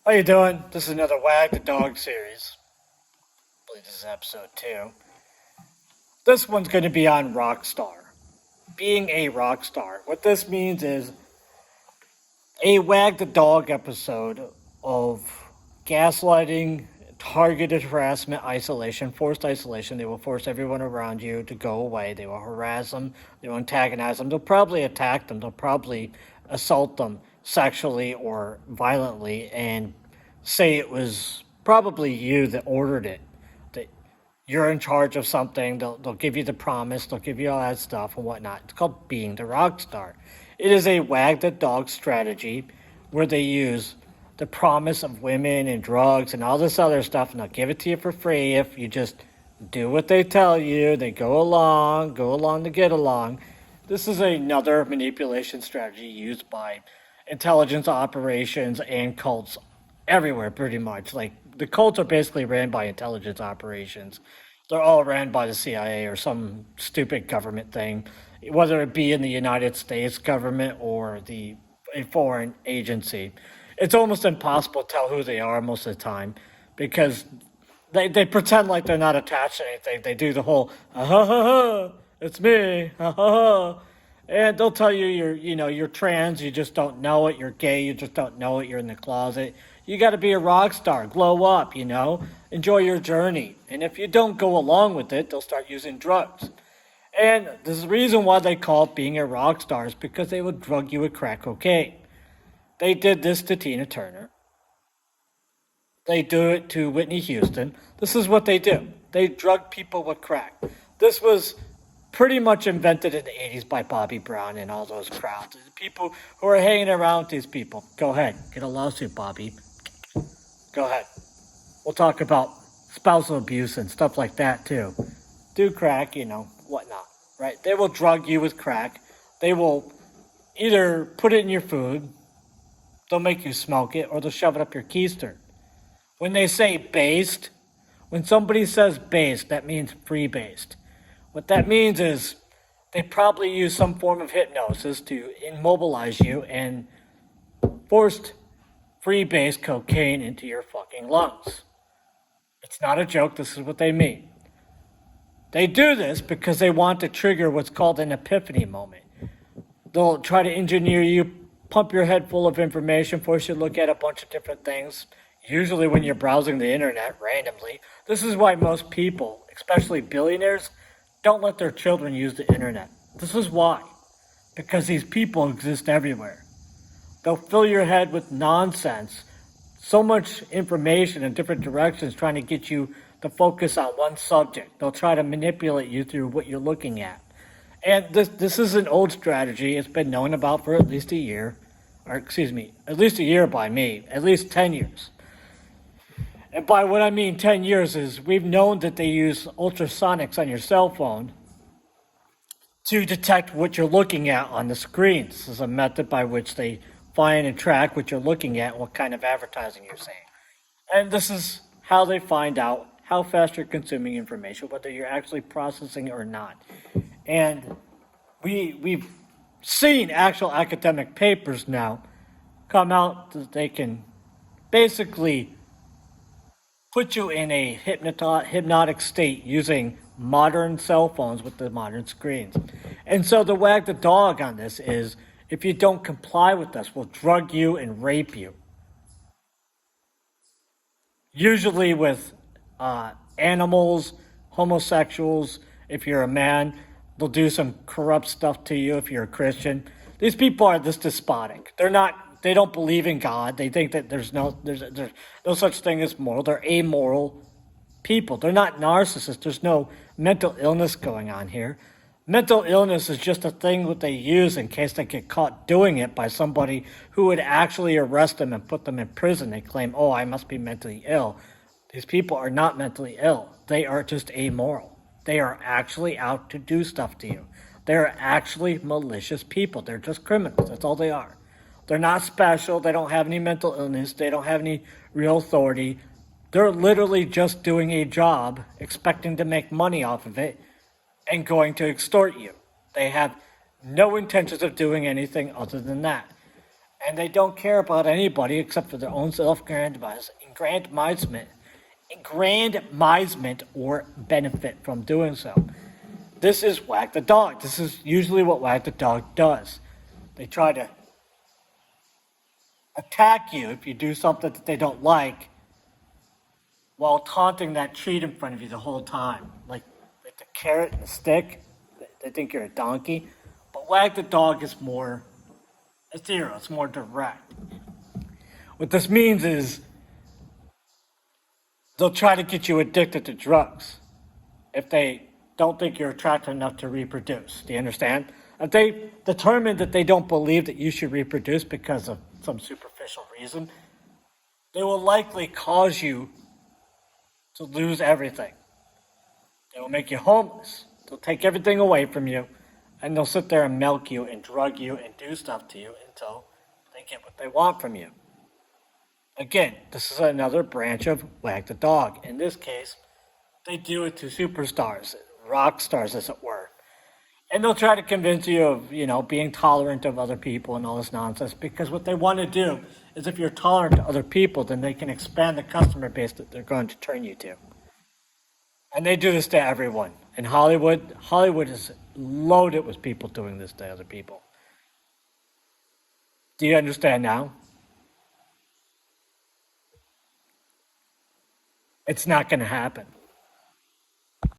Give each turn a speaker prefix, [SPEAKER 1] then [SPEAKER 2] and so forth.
[SPEAKER 1] How you doing? This is another Wag the Dog series. I believe this is episode 2. This one's going to be on Rockstar. Being a rock star. What this means is a Wag the Dog episode of gaslighting, targeted harassment, isolation, forced isolation. They will force everyone around you to go away. They will harass them. They will antagonize them. They'll probably attack them. They'll probably assault them sexually or violently and say it was probably you that ordered it. That you're in charge of something. They'll give you the promise. They'll give you all that stuff and whatnot. It's called being the rock star. It is a wag the dog strategy where they use the promise of women and drugs and all this other stuff, and they'll give it to you for free if you just do what they tell you. They go along to get along. This is another manipulation strategy used by intelligence operations and cults everywhere, pretty much. Like, the cults are basically ran by intelligence operations. They're all ran by the CIA or some stupid government thing, whether it be in the United States government or a foreign agency. It's almost impossible to tell who they are most of the time because they pretend like they're not attached to anything. They do the whole, ha ha ha, it's me, ha ha ha. And they'll tell you you're trans, you just don't know it. You're gay, you just don't know it. You're in the closet. You got to be a rock star, glow up, enjoy your journey. And if you don't go along with it, they'll start using drugs. And the reason why they call it being a rock star is because they will drug you with crack cocaine. They did this to Tina Turner. They do it to Whitney Houston. This is what they do. They drug people with crack. This was pretty much invented in the 80s by Bobby Brown and all those crowds. The people who are hanging around with these people. Go ahead. Get a lawsuit, Bobby. Go ahead. We'll talk about spousal abuse and stuff like that, too. Do crack, whatnot, right? They will drug you with crack. They will either put it in your food, they'll make you smoke it, or they'll shove it up your keister. When they say based, when somebody says based, that means free-based. What that means is they probably use some form of hypnosis to immobilize you and forced free-based cocaine into your fucking lungs. It's not a joke. This is what they mean. They do this because they want to trigger what's called an epiphany moment. They'll try to engineer you, pump your head full of information, force you to look at a bunch of different things, usually when you're browsing the internet randomly. This is why most people, especially billionaires, don't let their children use the internet. This is why. Because these people exist everywhere. They'll fill your head with nonsense, so much information in different directions trying to get you to focus on one subject. They'll try to manipulate you through what you're looking at. And this is an old strategy. It's been known about for at least a year. At least a year by me. At least 10 years. And by what I mean 10 years is we've known that they use ultrasonics on your cell phone to detect what you're looking at on the screen. This is a method by which they find and track what you're looking at, what kind of advertising you're seeing. And this is how they find out how fast you're consuming information, whether you're actually processing it or not. And we've seen actual academic papers now come out that they can basically put you in a hypnotic state using modern cell phones with the modern screens. And so the wag the dog on this is, if you don't comply with us, we'll drug you and rape you. Usually with animals, homosexuals. If you're a man, they'll do some corrupt stuff to you if you're a Christian. These people are this despotic. They don't believe in God. They think that there's no such thing as moral. They're amoral people. They're not narcissists. There's no mental illness going on here. Mental illness is just a thing that they use in case they get caught doing it by somebody who would actually arrest them and put them in prison. They claim, oh, I must be mentally ill. These people are not mentally ill. They are just amoral. They are actually out to do stuff to you. They're actually malicious people. They're just criminals. That's all they are. They're not special. They don't have any mental illness. They don't have any real authority. They're literally just doing a job, expecting to make money off of it, and going to extort you. They have no intentions of doing anything other than that. And they don't care about anybody except for their own aggrandizement or benefit from doing so. This is wag the dog. This is usually what wag the dog does. They try to attack you if you do something that they don't like while taunting that treat in front of you the whole time. Like the carrot and the stick, they think you're a donkey. But wag the dog is more ethereal, it's more direct. What this means is they'll try to get you addicted to drugs if they don't think you're attractive enough to reproduce. Do you understand? If they determine that they don't believe that you should reproduce because of some superficial reason, they will likely cause you to lose everything. They will make you homeless. They'll take everything away from you, and they'll sit there and milk you and drug you and do stuff to you until they get what they want from you. Again, this is another branch of wag the dog. In this case, they do it to superstars, rock stars, as it were. And they'll try to convince you of, being tolerant of other people and all this nonsense, because what they want to do is if you're tolerant to other people, then they can expand the customer base that they're going to turn you to. And they do this to everyone. In Hollywood is loaded with people doing this to other people. Do you understand now? It's not going to happen.